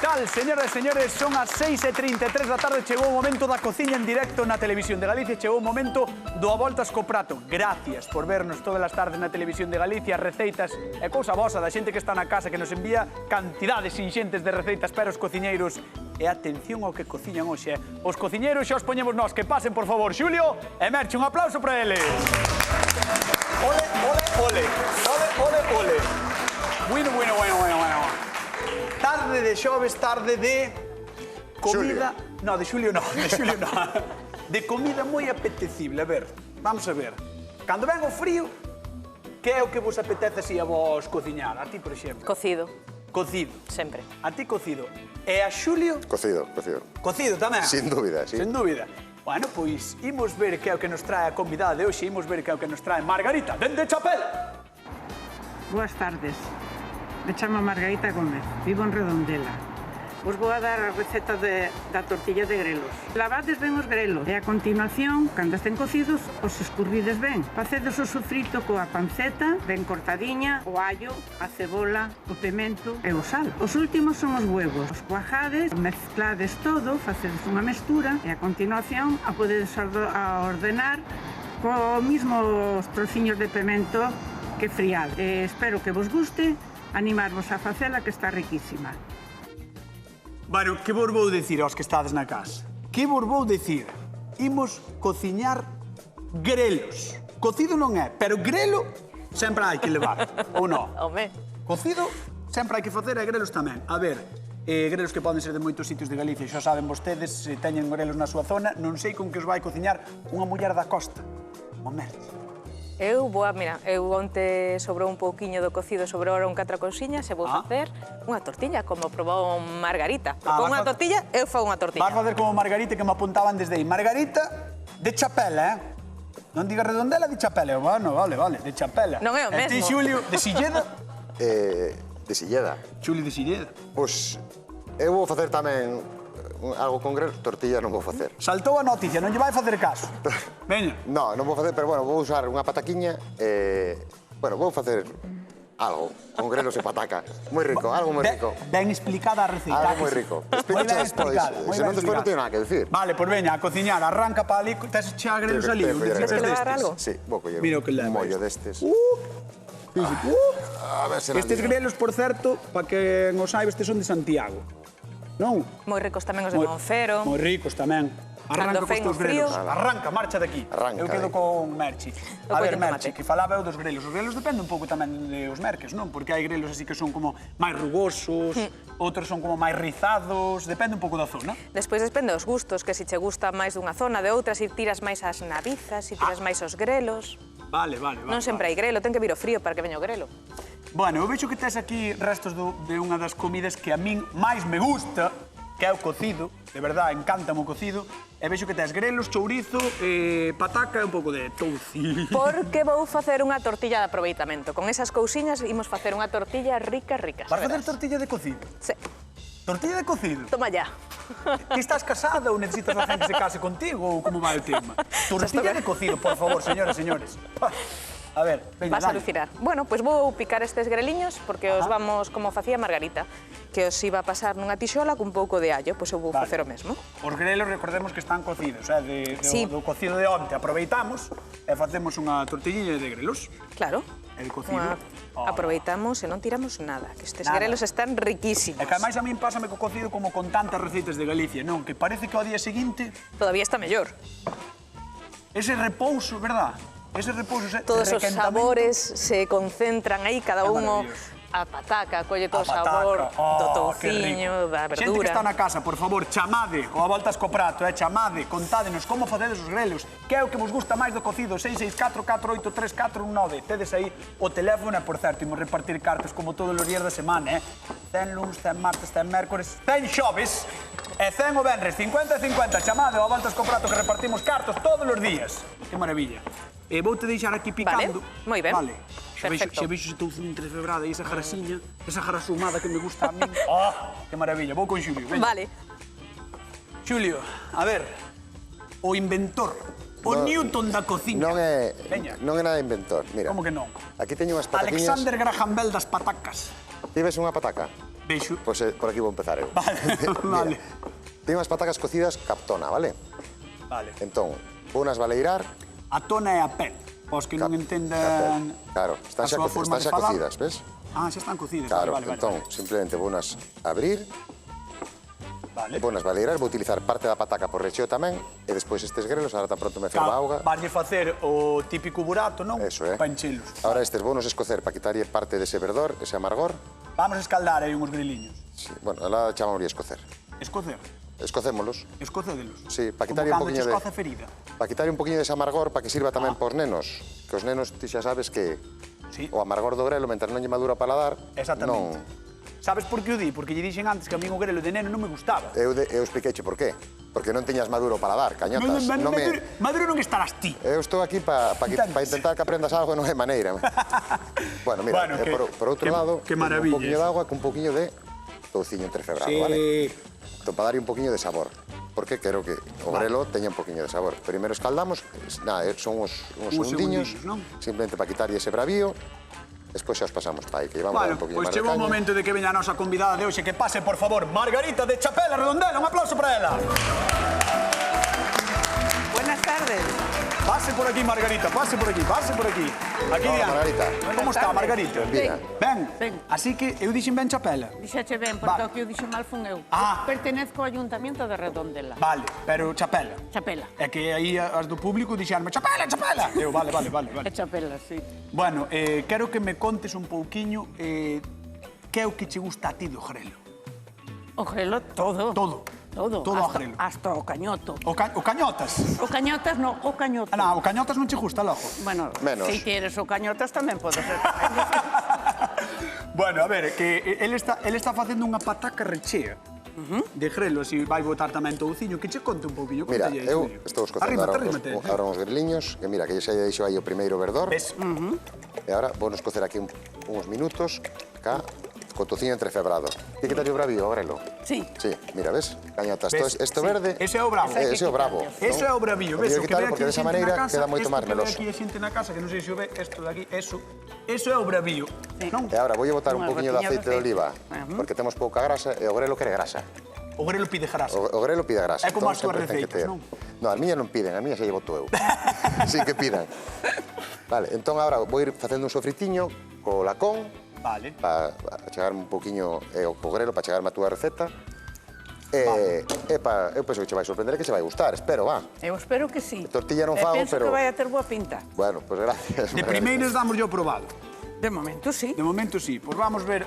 tal, señoras e señores? Son as 6:33 da tarde, chegou o momento da cociña en directo na Televisión de Galicia, chegou o momento do A Voltas co Prato. Gracias por vernos todas as tardes na Televisión de Galicia, receitas e cousa vosa da xente que está na casa que nos envía cantidades sinxentes de receitas para os cociñeiros. E atención ao que cociñan hoxe, os cociñeiros xa os poñemos nós, que pasen, por favor, Xulio e Merche, un aplauso para eles. Ole, ole, ole, ole, ole, ole. Bueno. Tarde de xoves, tarde de comida... Xulio. No, de Xulio no, de Xulio no. De comida moi apetecible. A ver, vamos a ver. Cando ven o frío, que é o que vos apetece así a vos cociñar? A ti, por exemplo. Cocido, Cocido. sempre. A ti cocido. E a Xulio? Cocido, cocido. Cocido tamén? Sin dúbida, sí. Sin dúbida. Bueno, pois, imos ver que é o que nos trae a convidada de hoxe, imos ver que é o que nos trae Margarita, dende Chapela. Boas tardes. Me chamo Margarita Gómez, vivo en Redondela. Vos vou a dar a receta da tortilla de grelos. Lavades ben os grelos e a continuación, cando estén cocidos, os escurrides ben. Facedes o sofrito coa panceta, ben cortadiña, o allo, a cebola, o pimento e o sal. Os últimos son os huevos. Os cuajades, mezclades todo, facedes unha mestura e a continuación a podedes ordenar co mismo os trociños de pimento que friad. Espero que vos guste, animarvos a facela, que está riquísima. Bueno, que vos vou dicir aos que estades na casa? Que vos vou dicir? Imos cociñar grelos. Cocido non é, pero grelo sempre hai que levar, ou non? Home, Cocido sempre hai que facer e grelos tamén. A ver, grelos que poden ser de moitos sitios de Galicia, xa saben vostedes, se teñen grelos na súa zona, non sei con que os vai cociñar unha muller da costa. O Merche. eu onte sobrou un pouquiño do cocido, sobraron 4 cousiñas e vou facer unha tortilla, como probou Margarita. Porque unha tortilla, eu fago unha tortilla. Vas facer como Margarita, que me apuntaban desde aí. Margarita de Chapela, Non diga Redondela, de Chapela. Bueno, vale, de Chapela. Non é o mesmo. E ti, Xulio, de Silleda? De Silleda. Xulio de Silleda. Pois, eu vou facer tamén algo con grelos, tortilla non vou facer. Saltou a noticia, non lle vai facer caso. Veña. Non vou facer, pero bueno, vou usar unha pataquiña e... Bueno, vou facer algo con grelos e pataca. Moi rico, algo moi rico. Ben explicada a receita. Algo moi rico. Moi ben despois. explicada. Se non despois non teño nada que decir. Vale, pois veña, a cociñar, arranca para ali, tes xa grelos ali. Tens que levar algo? Sí, vou coller Mira o que leva un mollo isto. destes. A ver se non Estes digo. grelos, por certo, para que non saibes, estes son de Santiago. Non? Moi ricos tamén os de Monfero. Moi ricos tamén. Arranca Cando cos fen teus o frío. grelos. Arranca, marcha de aquí. Arranca, Eu quedo con Merchi. A ver, collo un Merchi, tomate. que falaba eu dos grelos. Os grelos depende un pouco tamén dos merques, non? Porque hai grelos así que son como máis rugosos, outros son como máis rizados, depende un pouco da zona. Despois depende dos gustos, que se che gusta máis dunha zona, de outra, se tiras máis as navizas, se tiras máis os grelos. Vale. Non sempre hai grelo, ten que vir o frío para que veña o grelo. Bueno, eu vexo que tes aquí restos de unha das comidas que a min máis me gusta, que é o cocido. De verdad, encántame o cocido. E vexo que tes grelos, chourizo, pataca e un pouco de touci. Porque vou facer unha tortilla de aproveitamento. Con esas cousiñas imos facer unha tortilla rica. Vas facer tortilla de cocido? Sí. Tortilla de cocido? Toma ya. Ti estás casada ou necesitas a gente que se case contigo ou como vai o tema? Tortilla de cocido, por favor, señoras e señores. A ver, veña, Vas a dale. alucinar. Bueno, pois vou picar estes greliños porque os vamos, como facía Margarita, que os iba a pasar nunha tixola cun pouco de allo, pois eu vou facer o mesmo. Os grelos, recordemos que están cocidos, Sí. do cocido de onte aproveitamos e facemos unha tortilla de grelos. Claro. El cocido. Aproveitamos e non tiramos nada, que estes Nada. grelos están riquísimos. E que ademais a min pásame co cocido como con tantas receitas de Galicia, non? Que parece que ao día seguinte, Todavía está mellor. ese repouso, verdad? Ese repouso, ese Todos os requentamento. sabores se concentran aí, cada Que uno maravilloso. a pataca, colle A todo o pataca. sabor do Que touciño, rico. da Xente que está verdura. na casa, por favor, chamade ou a voltas co prato, chamade, contádenos como facedes os grelos, que é o que vos gusta máis do cocido, 664-483419. Tedes aí o teléfono e, por certo, imos repartir cartas como todos os días da semana, 100 luns, 100 martes, 100 mércores, 100 xoves e 100 o venres, 50 e 50. Chamade ou a voltas co prato que repartimos cartas todos os días. Que maravilla. E vou te deixar aquí picando. Vale, moi ben. Vale. Perfecto. Xa vexo ese touciño entrefebrado e esa jarasiña, esa jarasumada que me gusta a min. Que maravilla. Vou con Xulio. Veña. Vale. Xulio, a ver, o inventor, o Newton da cociña. Non é nada inventor, mira. Como que non? Aquí teño unhas pataquiñas. Alexander Graham Bell das patacas. Ti ves unha pataca? Veixo. Pois por aquí vou empezar eu. Vale, vale. Teño unhas patacas cocidas captona, vale? Vale. Entón, vou nas baleirar. A tona é a pet. Pos que non entendan Claro, están a xa, súa forma de están xa falar. cocidas, ves? Ah, xa están cocidas. Claro, Vale, vale, entón, vale. simplemente vou nas abrir, Vale. vou nas baleirar, vou utilizar parte da pataca por recheo tamén, e despois estes grelos, ahora tan pronto me ferva a auga. Varlle facer o típico burato, non? Eso, Pa enchelos. Ahora estes vou nos escocer para quitarlle parte dese verdor, ese amargor. Vamos a escaldar aí uns greliños. Sí, bueno, la chamamos escocer. Escocer. Escocémolos. Escocédelos. Sí, para Como quitarlle un cando poquinho che de... escoce ferida. Para quitarlle un poquinho dese amargor, para que sirva tamén pos nenos. Que os nenos, ti xa sabes que Sí. o amargor do grelo, mentre non lle madura o paladar, Exactamente. Sabes por que o di? Porque lle dixen antes que a mí o grelo de neno non me gustaba. Eu expliqueiche por qué. Porque non tiñas maduro o paladar, cañotas. Maduro non estarás ti. Eu estou aquí para intentar que aprendas algo e non hai maneira. Bueno, mira, Bueno, por outro lado, que un maravilla poquinho eso. de agua con un poquinho de touciño entrefebrado, Sí. vale? Entón, para darlle un poquinho de sabor. Porque quero que o grelo teña un poquinho de sabor. Primeiro escaldamos, nada, son uns segundinhos, segundiños, non? simplemente para quitarlle ese bravío. Despois xa os pasamos para aí, que llevamos Bueno, un poquinho pois máis de chegou o caña. momento de que veña a nosa convidada de hoxe. Que pase, por favor, Margarita de Chapela Redondela. Un aplauso para ela. Buenas tardes. Pase por aquí, Margarita, pase por aquí, pase por aquí. Aquí Hola, diante. Margarita. Como está, Margarita? Benvida. Ben. Ben. Así que eu dixen ben Chapela. Dixeche ben, porque Vale. o que eu dixo mal fun eu. Ah. Pertenezco ao Ayuntamiento de Redondela. Vale, pero Chapela. Chapela. É que aí as do público dixeronme Chapela, Chapela. Eu, vale. É Chapela, sí. Bueno, quero que me contes un pouquiño que é o que che gusta a ti do grelo. O grelo, todo. Todo. Todo. Todo o hasta, grelo. hasta o cañoto. O cañotas. O cañotas, no, o cañoto. Ah, non, o cañotas non che gusta, logo. Bueno, Menos. se queres o cañotas tamén pode ser. Bueno, a ver, que ele está facendo unha pataca rechea de grelo, así vai botar tamén touciño, que che conte un pouquiño. Mira, contalle aí, eu Xulio. estou escocendo Arrímate. ahora uns greliños, que mira, que xa lle deixo aí o primeiro verdor. Ves? E agora vou nos cocer aquí uns minutos, cá, co tociño entrefebrado. Que quitalle o bravío, o grelo? Sí. Sí, mira, ves? Cañotas, Ves? isto Sí. verde... Ese é o bravo. Ese é o bravo. Eso é o bravío, ves? Ves, O que ve aquí porque a desa xente maneira na casa, queda moito máis isto que ve meloso. aquí a xente na casa, que non sei se o ve, isto de aquí, eso é o bravío. Non? E agora vou botar un Unha poquinho de gotiña de aceite de oliva, aceite. porque temos pouca grasa e o grelo quere grasa. O grelo pide grasa. O grelo pide grasa. É como entón as túas sempre ten que receitas, ter. non? Non, as miñas non piden, as miñas xa lle boto eu. Sí que pidan. Vale, entón agora vou ir facendo un sofritiño co lacón, Vale. para chegarme un poquinho o grelo, para chegarme a túa receta. Eu penso que che vai sorprender e que che vai gustar, espero, va. Eu espero que sí. Tortilla non E fago, penso pero... que vai a ter boa pinta. Bueno, pues gracias. De primeiras damos yo probado. De momento, sí. De momento sí. Pois vamos ver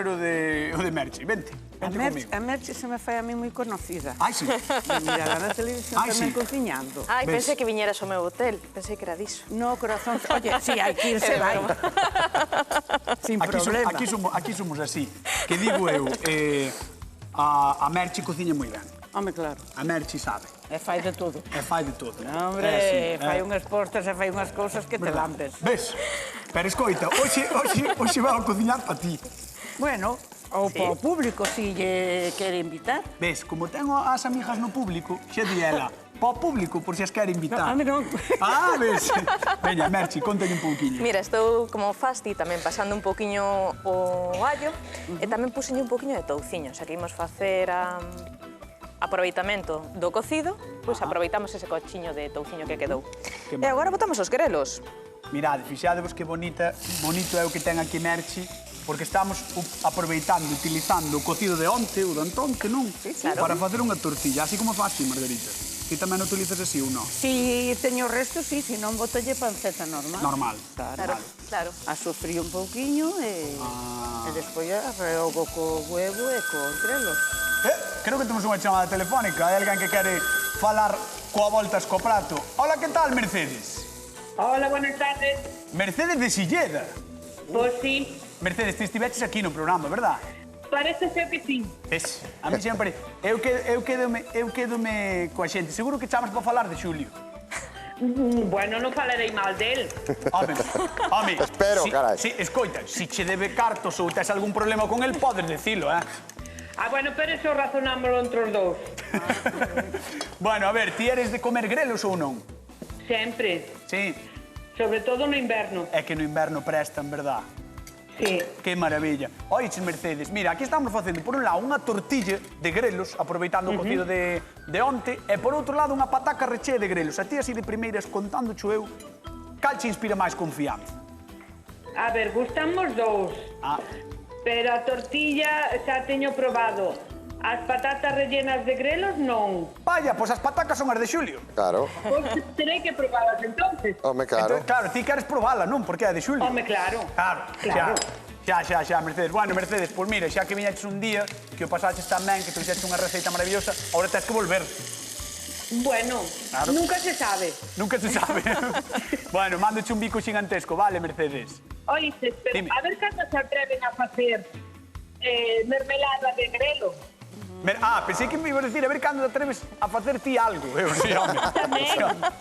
o de Merchi. Vente comigo. A Merche se me fai a mí moi conocida. Ai, sí. De mirar na televisión Ai, tamén sí. cociñando. Ai, Ves? pensei que viñeras ao meu hotel. Pensei que era diso. No, corazón. Oye, sí, hai que irse, vai. Sin problema. Aquí somos así. Que digo eu, a Merchi cociña moi ben. Home, claro. A Merchi sabe. E fai de todo. E fai de todo. No, hombre, É así, fai unhas postas e fai unhas cousas que te lampes. Ves? Pero escoita, hoxe vai a cociñar para ti. Bueno, ou para o público, si lle quere invitar. Ves, como tengo as amigas no público, xa di ela, para o público, por si as quere invitar. No, a mí non. Ah, ves? Veña, Merchi, contalle un pouquiño. Mira, estou como fasti tamén pasando un poquiño o allo e tamén puxenlle un poquiño de touciño. Xa que imos facer aproveitamento do cocido, pois aproveitamos ese cochiño de touciño que quedou. Que E agora botamos os grelos. Mirade, fixadevos que bonito é o que ten aquí Merchi, porque estamos aproveitando, utilizando o cocido de onte, o de Antón, que non, claro. para facer unha tortilla, así como faz ti, Margarita. Ti tamén o utilizas así ou non? Si teño resto, sí, si non botolle panceta normal. Normal. Claro, claro. A sofrí un pouquiño e despois a rehogo co huevo e cos grelos. Creo que temos unha chamada telefónica. Hai alguén que quere falar coa voltas co prato. Hola, que tal, Mercedes? Hola, buenas tardes. Mercedes de Silleda. Pues sí, Mercedes, ti estiveches aquí no programa, verdad? parece ser que sí. Ves, a mí sempre... Eu quedome coa xente. Seguro que chamas para falar de Xulio. Bueno, non falarei mal del. Home, Espero, carai. Si, escoita, si che debe cartos ou tes algún problema con el, podes decilo, eh? Ah, bueno, pero eso razonámoslo entre os dous. Bueno, a ver, ti eres de comer grelos ou non? Sempre. Sí, Sobre todo no inverno. é que no inverno prestan, verdad? Sí. Que maravilla. Oiches, Mercedes, mira, aquí estamos facendo, por un lado, unha tortilla de grelos, aproveitando o cocido de onte, e por outro lado, unha pataca rechea de grelos. A ti, así de primeiras, contándocho eu, cal che inspira máis confianza? A ver, gustamos dous. Ah, Pero a tortilla xa teño probado. As patatas rellenas de grelos non. vaya, pois as patacas son as de Xulio. Claro. Pois terei que probalas entonces. Home, claro. Entón, claro, ti queres probala, non? Porque é de Xulio. Home, claro. Claro. Xa, Mercedes. Bueno, Mercedes, pois mira, xa que viñaches un día, que o pasaches tan ben, que trouxeches unha receita maravillosa, ahora tens que volver. Bueno, Claro. nunca se sabe. Nunca se sabe. Bueno, mándoche un bico xigantesco, vale, Mercedes? Oíste, pero Dime. a ver cando se atreven a facer mermelada de grelo. Pensei que me iba a decir, a ver cando te atreves a facer ti algo. Eu, sí, home.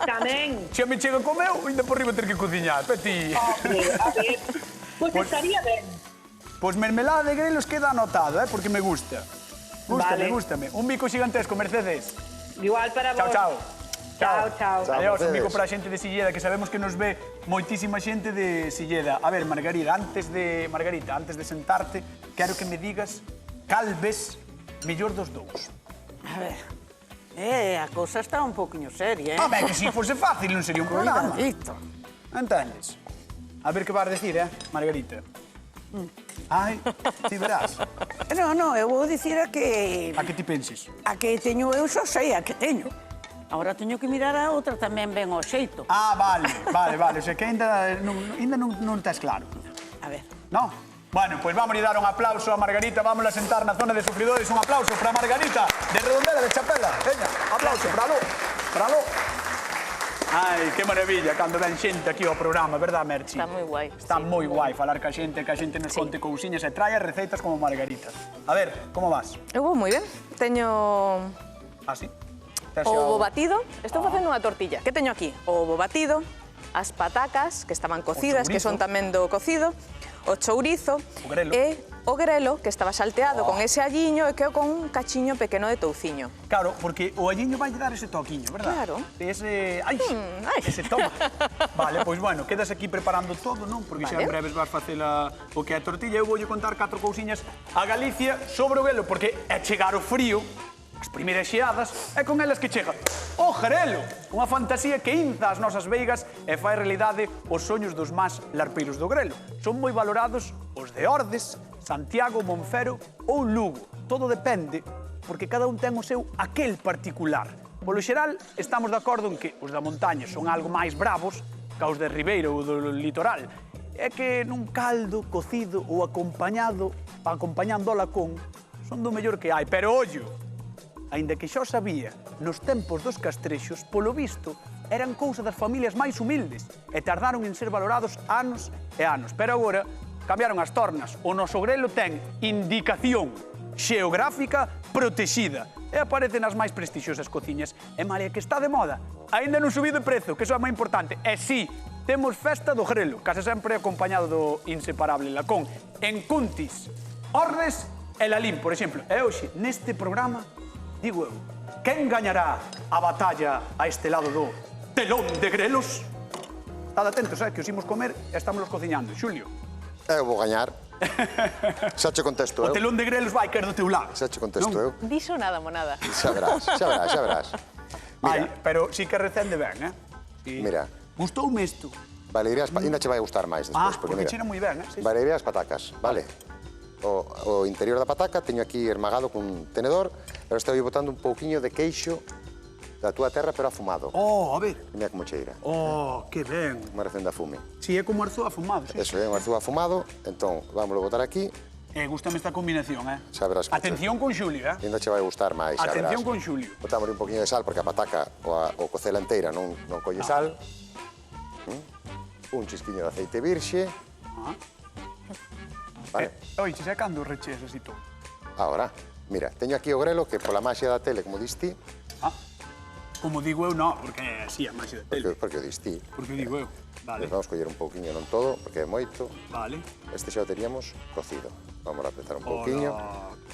Tamén. Se me chega como eu, ainda por riba ter que cociñar. Pero ti... Home, a ver. Pois estaría ben. Pois mermelada de grelos queda anotado, porque me gusta. Vale. Gústame. Un bico xigantesco, Mercedes. Igual para vos. Chao. Chao. Chao. Adiós, un Mercedes. bico para a xente de Silleda, que sabemos que nos ve moitísima xente de Silleda. A ver, Margarita, antes de sentarte, quero que me digas cal ves mellor dos dous. A ver, a cousa está un poquinho seria, Home, que se fose fácil non sería un programa. Cuidadito. Entendes? A ver que vas decir, Margarita? Ai, ti verás. No, eu vou dicir a que... A que ti penses? A que teño eu xo sei, a que teño. Agora teño que mirar a outra tamén ben ao xeito. Vale. O sea, que ainda non tes claro. A ver. No? Bueno, pois vamos a dar un aplauso a Margarita, vamos a sentar na zona de sufridores, un aplauso para Margarita de Redondela de Chapela. Veña, aplauso, bravo. Ai, que maravilla, cando ven xente aquí ao programa, verdad, Merchi? Está moi guai. Está moi guai falar ca xente, que a xente nos conte cousiñas e traia receitas como Margarita. A ver, como vas? Eu vou moi ben. Teño Así? o ovo batido. Estou facendo unha tortilla. Que teño aquí? O ovo batido, as patacas, que estaban cocidas, que son tamén do cocido, o chourizo O grelo. e o grelo, que estaba salteado con ese alliño e que con un cachiño pequeno de touciño. Claro, porque o alliño vai dar ese toquiño, verdad? Claro. Ese... Ai, ai. ese toma. Vale, pois bueno, quedas aquí preparando todo, non? Porque xa en Vale. breves vas facela o que é a tortilla. Eu voulle contar 4 cousiñas a Galicia sobre o grelo, porque é chegar o frío, as primeiras xeadas, é con elas que chega o grelo, unha fantasía que inza as nosas veigas e fai realidade os soños dos máis larpeiros do grelo. Son moi valorados os de Ordes, Santiago, Monfero ou Lugo. Todo depende, porque cada un ten o seu aquel particular. Polo xeral, estamos de acordo en que os da montaña son algo máis bravos que os de Ribeira ou do litoral. É que nun caldo, cocido ou acompañándola con, son do mellor que hai. Pero ollo, aínda que xa o sabía, nos tempos dos castrexos, polo visto, eran cousa das familias máis humildes e tardaron en ser valorados anos e anos. Pero agora, cambiaron as tornas. O noso grelo ten indicación xeográfica protexida e aparece nas máis prestixiosas cociñas. E malia que está de moda, aínda non subiu de prezo, que iso é moi importante. E sí, temos festa do grelo, case sempre acompañado do inseparable Lacón, en Cuntis, Ordes e Lalín, por exemplo. E hoxe, neste programa, digo eu, quen gañará a batalla a este lado do telón de grelos? Estad atentos, que os imos comer e estamos cociñando. Xulio. Eu vou gañar. Xa che contesto O eu. telón de grelos vai caer do teu lado. Xa che contesto eu. Dixo nada, monada. Xa verás. Ai, Mira, pero sí que recende ben, Sí. Mira. Gustoume isto. Valería, ainda che vai gustar máis despois. Porque chira moi ben, Sí. Valería as patacas, vale? O interior da pataca teño aquí ermagado cun tenedor, pero estou botando un pouquiño de queixo da túa terra, pero afumado. Oh, a ver. Mira como cheira, Oh, que ben. unha recenda fume. Si é como arzú afumado, sí. Eso é un arzú afumado, entón vámoslo botar aquí, Gústame esta combinación, Xa verás que Atención con Xulio, e ainda che vai gustar máis, xa verás. Atención con Xulio. Botamos un poquinho de sal, porque a pataca o cocela inteira non colle sal. Un chisquiño de aceite virxe. Vale, Oixe, xa cando recheas así todo? agora, mira, teño aquí o grelo que pola maxia da tele, como dis ti, Como digo eu, no, porque é así a máxia de tele. porque o dis ti, Porque digo eu. Vale, vamos coller un pouquiño, non todo, porque é moito. vale. Este xa o teríamos cocido. Vamos a apretar un pouquiño.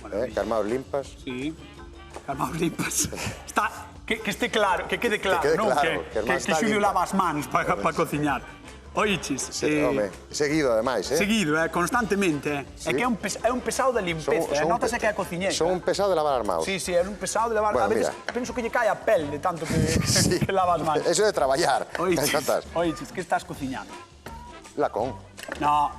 maravilla. Calmaos limpas. Sí. Calmaos limpas. Está, que este claro, que quede claro, quede non? claro, que as mans que están Xulio limpas. lava as mans para cociñar. Oiches. Home, seguido, ademais, Seguido, constantemente. É que é un pesado de limpeza, notase que é cociñeiro. Son un pesado de lavar as maus. Sí, é un pesado de lavar. Bueno, A veces mira. penso que lle cae a pel de tanto que lavas mal. Eso de traballar. Oiches, que estás cociñando? Lacón. No,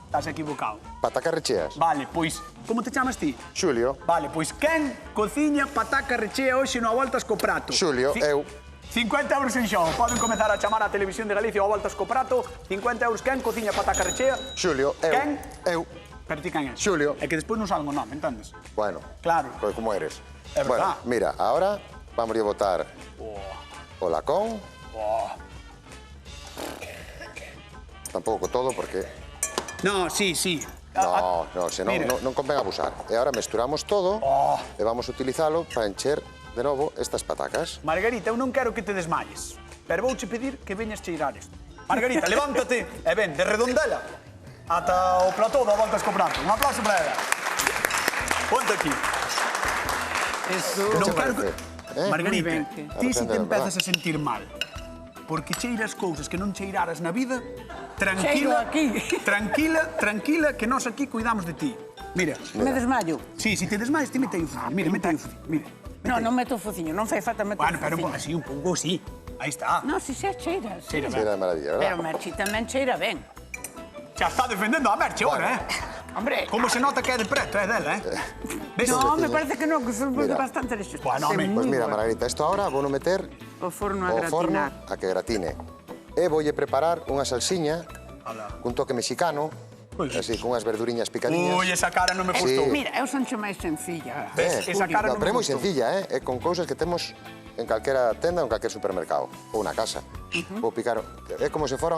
estás equivocado. Patacas recheas. Vale, pois, como te chamas ti? Xulio. Vale, pois quen cociña pataca rechea hoxe no A Voltas co Prato? Xulio, eu. 50 euros en xogo. Poden comezar a chamar a Televisión de Galicia o A Voltas co Prato. 50 euros quen cociña pataca rechea? Xulio, eu. Quen? Eu. Pero ti quen é? Xulio. É que despois non salgo o nome, entendes? Bueno. Claro. Pues como eres. É Bueno, verdad. mira, ahora vamos a botar o lacón. Tampouco todo, porque... No, sí. No, senón Mira. non convén abusar. E ahora mesturamos todo e vamos a utilizalo para encher de novo estas patacas. Margarita, eu non quero que te desmayes, pero vouche pedir que veñas cheirar isto. Margarita, levántate e ven de Redondela ata o plató do A Voltas co Prato. Un aplauso para ela. Ponte aquí. Que che parece? Margarita, Moi ben, que- ti se te Aprendendo, empezas a sentir mal porque cheiras cousas que non cheiraras na vida, Cheiro tranquila, aquí. tranquila, que nós aquí cuidamos de ti. Mira, Me desmayo. sí, se te desmayes, ti mete aí o fuciño. Mira, mete aí o fuciño. Mira. No, non meto o fociño, non fai falta meter Bueno, o pero fociño. así, un pouco, sí. Aí está. No, si xa cheira. Sí. Cheira Cheira de maravilla, Pero verdad? Merchi tamén cheira ben. Xa está defendendo a Merche ahora, Hombre, Como se nota que é de preto, é dela, Ves? no, me parece que non, que son Mira. bastante lexos. Bueno, home. Pues mira, Margarita, esto ahora vou meter O forno a ao forno gratinar. a que gratine. E voulle preparar unha salsiña cun toque mexicano, Pois. así, con unhas verduriñas picadiñas. Ui, esa cara non me Sí. gustou. Mira, eu soncho máis sencilla. Ves? Esa cara non pero é me moi gustou. sencilla, é con cousas que temos en calquera tenda ou en calquer supermercado ou na casa. Vou picar, é como se fora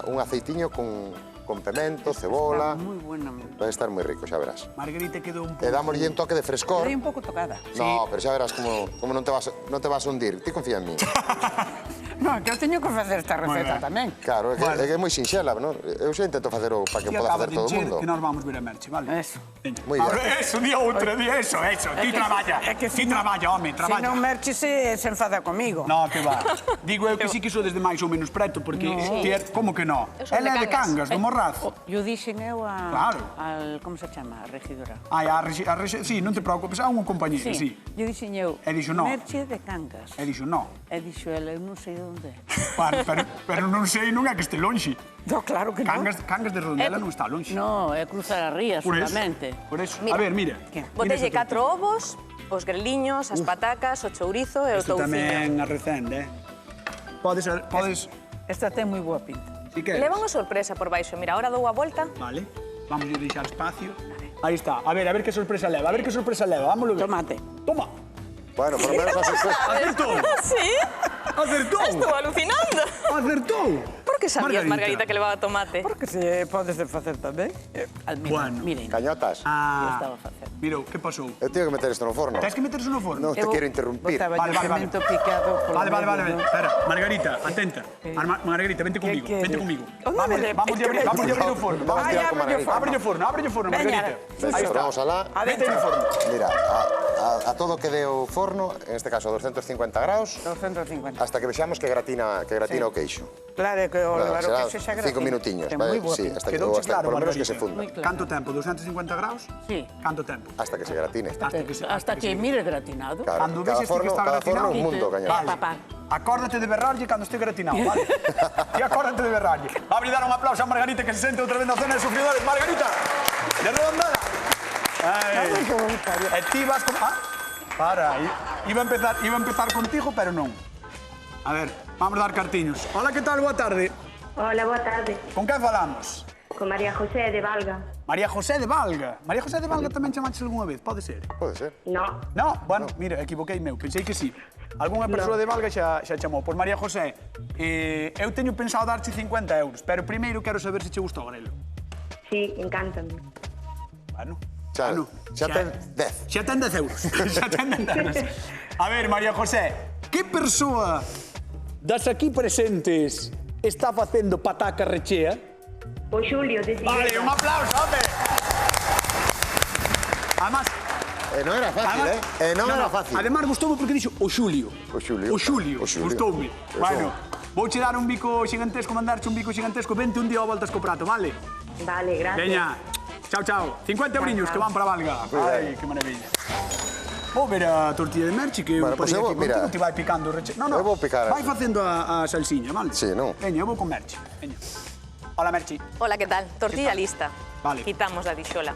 un aceitiño con pemento, cebola. Moi buena. Vai estar moi rico, xa verás. Margarita quedou un E pouco... dámoslle un toque de frescor. Estoy un pouco tocada. No, pero xa verás como non te vas a hundir. Ti confía en mí. No, que eu teño que facer esta receta ben. tamén. Claro, é que é moi sinxela, non? Eu xa intento facelo para que Ti poda acaba facer de todo o encher mundo. que nós vamos ver a Merche, vale? Eso. Veña. Moi A ben. ver, eso, día outro, día eso. Ti traballa. É que Ti traballa, home, Se traballa. non Merchi se enfada comigo. No, que va. Digo eu que sí que sou desde máis ou menos preto, porque... ti é- Como que no? Eu son Ela é de de Cangas, do Morrazo. Eu dixen eu a... Claro. Al, como se chama? A regidora. Ai, sí, non te preocupes, a unha compañía, sí. Eu dixen eu... E dixo no. Merchi é de Cangas. E dixo, no. E dixo ela, eu non sei onde. Vale, pero non sei, non é que este lonxe. No, claro que non. Cangas de Redondela non está lonxe. No, é cruzar a ría Por eso, solamente. por eso. Mira. A ver, mira. Que? Botelle 4 ovos, os greliños, as patacas, o chourizo e o Isto touciño. tamén a recende, Podes... Esta ten moi boa pinta. Si queres. Leva unha sorpresa por baixo. Mira, ahora dou a volta. Vale. Vamos a deixar espacio. Aí está. A ver que sorpresa leva. Vámonos ver. Tomate. Toma. Bueno, por lo menos a sorpresa. Acertou. Sí, Acertou. estou alucinando. Acertou. Por que sabías, Margarita, que levaba tomate? Porque se podes facer tamén. Bueno. Miren, Cañotas. eu estaba a facer. Mira, que pasou? Eu teño que meter isto no forno. Tens que meterse no forno? Non te quero interrumpir. Botaba Vale, yo vale, pimento picado polo Vale. medio, ¿no? Espera, Margarita, atenta. Margarita, vente conmigo. queres? Vente conmigo. Oh, no Vamos me de- vamos de abrir o forno. Vamos a Ay, tirar con abre Margarita. Abre o forno, Veña, Margarita. Venga, Aí está. vamos alá. Vente no forno. Mira, a todo que dé o forno, en este caso a 250 graus, 250. hasta que vexamos que gratina o queixo. Claro, que o Claro, claro será que xa 5 minutiños, Ten vale? moi boa Sí, pinta. hasta que, Quedouche hasta, por lo menos que se Margarita. funda. Moi claro. Canto tempo? 250 graus? Sí. Canto tempo? Hasta que se gratine. Hasta que mire gratinado. Claro, Cando cada vexes ti que forno, está cada forno gratinado, un mundo, cañón. Vale. Papá. Acórdate de berrarlle cando este gratinado, vale? Ti acórdate de berrarlle. Abre e dar un aplauso a Margarita que se sente outra vez na zona de sufridores. Margarita, de Redondela. Ai. E ti vas como... Para, iba a empezar contigo, pero non. A ver, vamos dar cartiños. Hola, que tal? Boa tarde. Hola, boa tarde. Con quen falamos? Con María José de Valga. María José de Valga. María José de Valga tamén chamaches algunha vez, pode ser? Pode ser. No, No, bueno, mira, equivoquei meu, pensei que sí. Algúnha persoa de Valga xa chamou. Pois María José, eu teño pensado darche 50 euros, pero primeiro quero saber se che gustou o grelo. sí, encántame. Bueno, Xa, bueno, xa ten 10. Xa ten 10 euros. Xa ten 10 euros. A ver, María José, que persoa das aquí presentes está facendo pataca rechea? O Xulio, de Vale, Sigueira. un aplauso, hombre. Además, Non era fácil, non era fácil. Además, gustoume porque dixo o Xulio. O Xulio. O Xulio. O Xulio. Gustoume. Eso. Bueno, Vouche dar un bico xigantesco, mandarche un bico xigantesco, vente un día a voltas co prato, vale? Vale, gracias. Veña, chao, chao. 50 briños que van para Valga. Ai, que maravilla. Vou ver a tortilla de merchi que eu Bueno, parei pues eu aquí vou, mira, contigo, ti vai picando o recheio. No, eu vou picar. Vai facendo a salsiña, vale? Sí, non? Veña, eu vou con merchi. Veña. Hola, merchi. Hola, ¿qué tal? Tortilla tal? lista. Vale. Quitamos la dixola.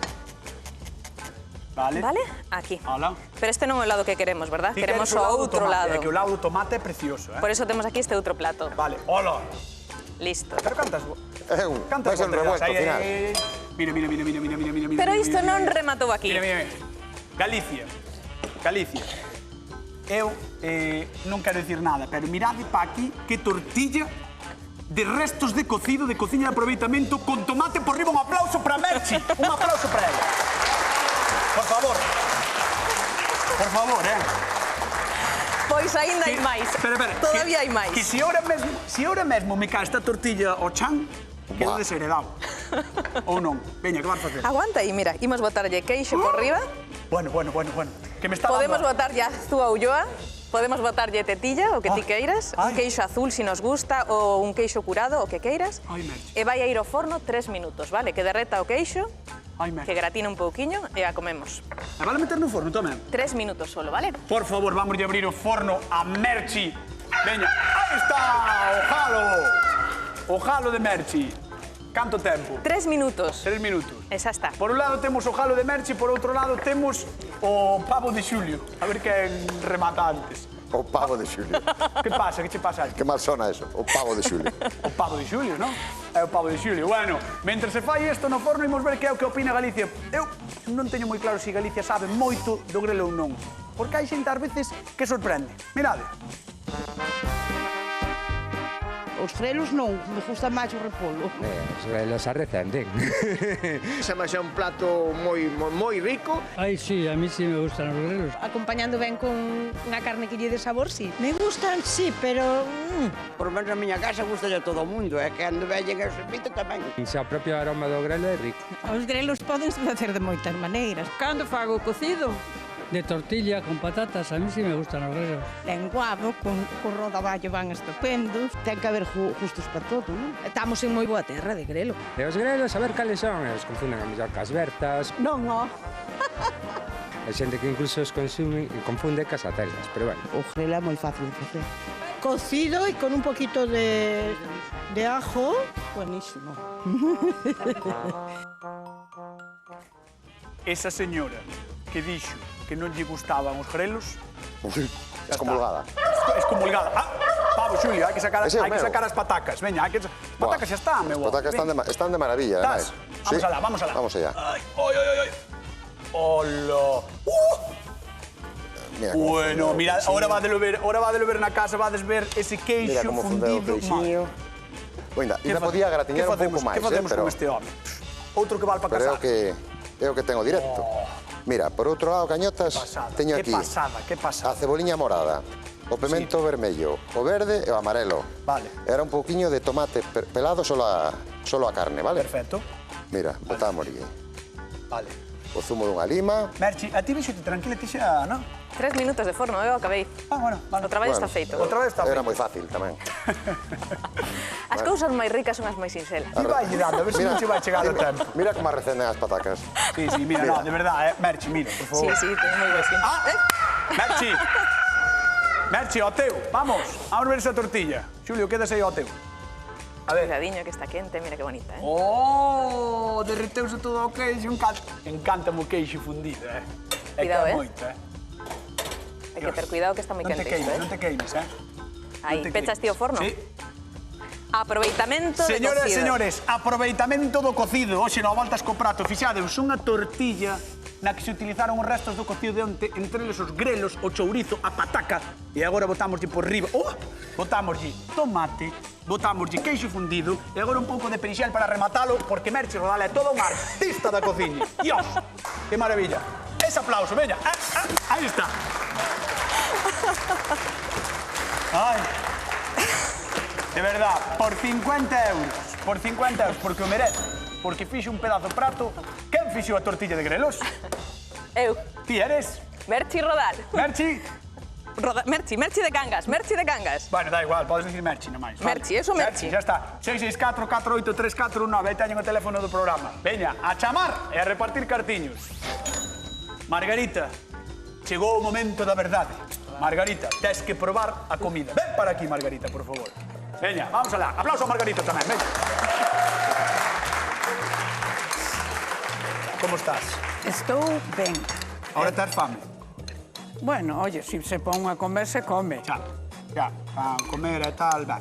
Vale. ¿Vale? Aquí. Hola. Pero este non é o lado que queremos, verdad? Ti Queremos queres o do outro tomate, lado. É que o lado do tomate é precioso, Por eso temos aquí este outro plato. Vale, hola. Listo. Pero cantas... Vai ser un revuelto ao final. Mira, mira, mira, mira, mira, mira, mira. Pero mira, isto mira, non mira. rematou aquí. Mira, mira, mira. Galicia. Galicia. Eu non quero dicir nada, pero mirade pa aquí que tortilla de restos de cocido, de cociña de aproveitamento, con tomate por riba. Un aplauso para Merchi. Un aplauso para ela. Por favor. Por favor, Pois aínda hai máis. Espera, espera. Todavía hai máis. Que se ahora mesmo me cae esta tortilla ao chan, quedo desheredado. Ou non? Veña, que vas facer? Aguanta aí, mira, imos botarlle queixo por riba. Bueno. Que me está Podemos dando... botarlle azúa ulloa. Podemos botarlle tetilla, o que ti queiras. Ai. Un queixo azul, si nos gusta, ou un queixo curado, o que queiras. Ai, Merchi. E vai a ir ao forno 3 minutos, vale? Que derreta o queixo, Ai, Merchi. que gratina un pouquiño e a comemos. E vale meter no forno tamén? 3 minutos solo, vale? Por favor, vamos a abrir o forno a Merchi. Veña, aí está o jalo. O jalo de Merchi. Canto tempo? 3 minutos. 3 minutos. E xa está. Por un lado temos o jalo de Merchi, por outro lado temos o pavo de Xulio. A ver quen remata antes. O pavo de Xulio. Que pasa? Que che pasa? Que mal sona eso, o pavo de Xulio. O pavo de Xulio, non? É o pavo de Xulio. Bueno, mentre se fai isto no forno, imos ver que é o que opina Galicia. Eu non teño moi claro se Galicia sabe moito do grelo ou non. Porque hai xente ás veces que sorprende. Mirade. Os grelos non, me gusta máis o repolo. Os grelos arrecenden. É un plato moi rico. Ai, sí, a mí sí me gustan os grelos. Acompañando ben con unha carne que lle dé sabor, sí. Me gustan, sí, pero... Por lo menos na miña casa gusta a todo o mundo, e cando veñen ao servito tamén. Xa o propio aroma do grelo é rico. Os grelos podense facer de moitas maneiras. Cando fago o cocido? De tortilla con patatas, a mí sí me gustan os grelos. Lenguado, con rodaballo van estupendos. Ten que haber gustos para todo, non? Estamos en moi boa terra de grelo. E os grelos, a ver cales son, os confunden a mellor cas bertas. Non, non. Hai xente que incluso os consume e confunde cas atelas, pero bueno. O grelo é moi fácil de facer. Cocido e con un poquito de ajo, buenísimo. Esa señora que dixo que non lle gustaban os grelos... Excomulgada. Excomulgada. Ah, pavo, Xulio, hai que sacar Ese é o meu. as patacas. Veña, hai que... Patacas xa está, meu. As patacas están de maravilla, ademais. Vamos alá, vamos alá. Vamos allá. Ai, oi, oi, oi. Hola. Mira como Bueno, funde o mira, queixiño. ahora vadelo ver na casa, vades ver ese queixo Mira como fundeu o fundido. queixiño. Ainda podía gratiñar un pouco máis, Que facemos pero... con este home? Outro que val para Pero casar. é o que tengo directo. Mira, por outro lado, cañotas, Pasada. teño Que aquí pasada, que a pasada. ceboliña morada, o pemento vermello, o verde e o amarelo. Vale. Era un pouquiño de tomate pelado solo a carne, vale? Perfecto. Mira, botamos aquí Vale. o zumo dunha lima. Merchi, a ti vexote tranquila, ti xa, non? 3 minutos de forno, eu acabei. Ah, bueno, vale. O traballo está feito. Outra vez está Era feito. moi fácil tamén. As cousas máis ricas son as máis sinxelas. Ti vai dando, a ver se non che vai chegar o tempo. Mira como arrecenden as patacas. Sí, mira, no, de verdad, Merchi, mira, por favor. Sí, ten moi ben. Ah, Merchi. Merchi, ao teu, vamos ver esa tortilla. Xulio, quedas aí ao teu. A ver. Cuidadiño que está quente, mira que bonita, Oh, derreteuse todo o queixo, encanta-me o queixo fundido, É Cuidado, que é eh. moito, Hai que ter cuidado que está moi Non te quente isto, queimes, non te queimes, Aí, Non te pechas queimes. ti o forno? Sí. Aproveitamento de Señoras e cocido. señores, aproveitamento do cocido. Hoxe no voltas co prato, fixadeus, unha tortilla na que se utilizaron os restos do cocido de onte, entre eles os grelos, o chourizo, a pataca, e agora botámoslle por riba. Botámoslle tomate, botámoslle queixo fundido, e agora un pouco de perixel para rematalo, porque Merchi Rodal é toda unha artista da cociña. Dios, que maravilla. Ese aplauso, veña. Aí está. Ai. De verdad, por 50 euros, porque o merece, porque fixo un pedazo de prato. Quen fixo a tortilla de grelos? Eu, Ti eres? Merchi Rodal. Merchi? Merchi de Cangas, Merchi de Cangas. Bueno, da igual, podes dicir Merchi nomais. Merchi, eso Merchi. Xa está. 664-483419, aí teñen o teléfono do programa. Veña, a chamar e a repartir cartiños. Margarita, chegou o momento da verdade. Margarita, tes que probar a comida. Ven para aquí, Margarita, por favor. Veña, vamos alá. Aplauso a Margarita tamén, veña. Como estás? Estou ben. Ahora tes fame. Bueno, oye, se se pon a comer, se come. Xa, para comer e tal, ben.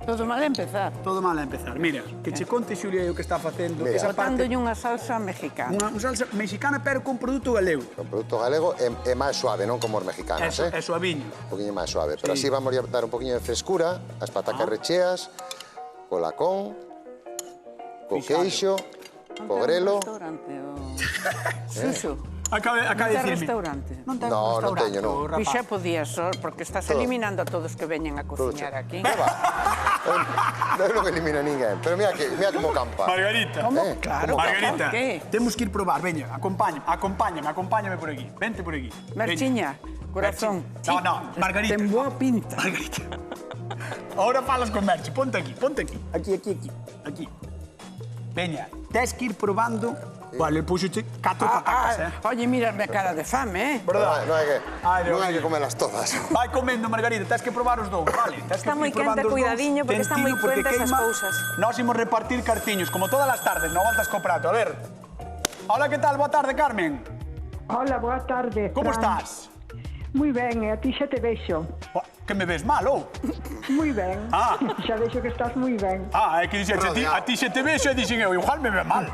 Todo mal a empezar. Todo mal a empezar. Mira, que che conte, Xulia, o que está facendo. Mira. Esa parte... Botándolle unha salsa mexicana. Unha salsa mexicana, pero con produto galego. O produto galego é máis suave, non como os mexicanos, É suaviño. Un poquinho máis suave, pero así vamos a dar un poquinho de frescura, as patacas recheas, co lacón, co queixo, co grelo. Suso. Acaba de dicirme. Restaurante. Non teño, non. Pois xa podías, porque estás eliminando a todos que veñen a cociñar aquí. Non lo elimina ninguén, pero mira como campa. Margarita. Como? Claro. Margarita, ¿Qué? temos que ir probar. Veña, acompáñame por aquí. Vente por aquí. Merchiña, corazón. No, Margarita. Ten boa pinta. Margarita. Ahora falas con Merchi. Ponte aquí. Aquí. Veña, tes que ir probando. Vale, puxoche 4 patacas, Oye, mírame a cara de fame, Verdad? Non hai que comerlas todas. Vai comendo, Margarita, tens que probar os dous, vale? Está moi quente, cuidadiño, porque están moi cruentas as cousas. Nós imos repartir cartiños, como todas as tardes, no voltas co prato. A ver. Hola, que tal? Boa tarde, Carmen. Hola, boa tarde. Como estás? Moi ben, e a ti xa te vexo. Que me ves mal, ou? Moi ben. Xa vexo que estás moi ben. É que dixeche, a ti xa te vexo e dixen eu, igual me ve mal.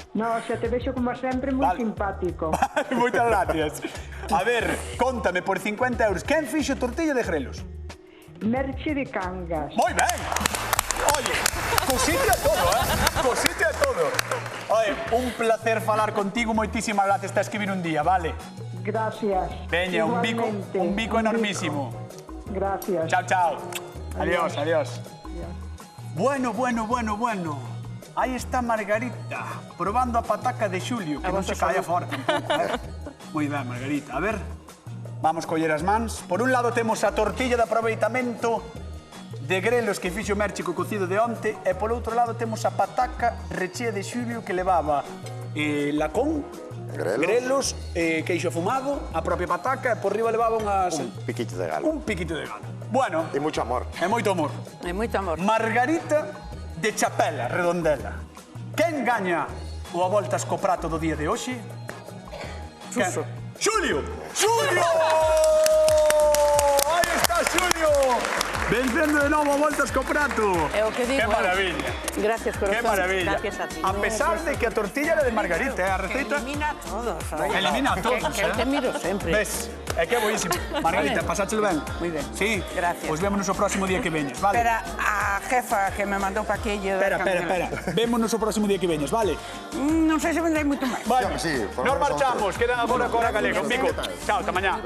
No, xa te vexo como sempre moi simpático. Moitas gracias. A ver, contame, por 50 euros, quen fixo tortilla de grelos? Merchi de Cangas. Moi ben. Oye, cosite a todo, Cosite a todo. Oye, un placer falar contigo, moitísimas gracias, tens que vir un día, vale? Gracias. Veña, un bico enormísimo. Gracias. Chao. Adiós. Bueno. Aí está Margarita, probando a pataca de Xulio, que non se caia fora tampouco. Moi ben, Margarita. A ver, vamos coller as mans. Por un lado temos a tortilla de aproveitamento de grelos que fixo Merchi co cocido de onte, e polo outro lado temos a pataca rechea de Xulio que levaba lacón, grelos, queixo afumado, a propia pataca, e por riba levaba unhas... Un piquito de galo. Bueno. E moito amor. E moito amor. Margarita de Chapela, Redondela. Quen gaña o a voltas co prato do día de hoxe? Suso. Xulio! Aí está Xulio! Vencendo de novo a voltas co prato. É o que digo. Que maravilla. Gracias, corazón. Que maravilla. Gracias a ti. A pesar de que a tortilla era de Margarita, a receita... Elimina a todos. Elimina a todos, Que te miro sempre. Ves? É que é boísimo. Margarita, pasáchelo ben? Moi ben. Sí? Gracias. Pois vémonos o próximo día que veñes, vale? Espera, a jefa que me mandou pa aquí... Espera. Vémonos o próximo día que veñes, vale? Non sei se vendrei moito máis. Bueno, Sí, nos marchamos. Quedan agora con a galega. Un bico. Chao, ata mañá.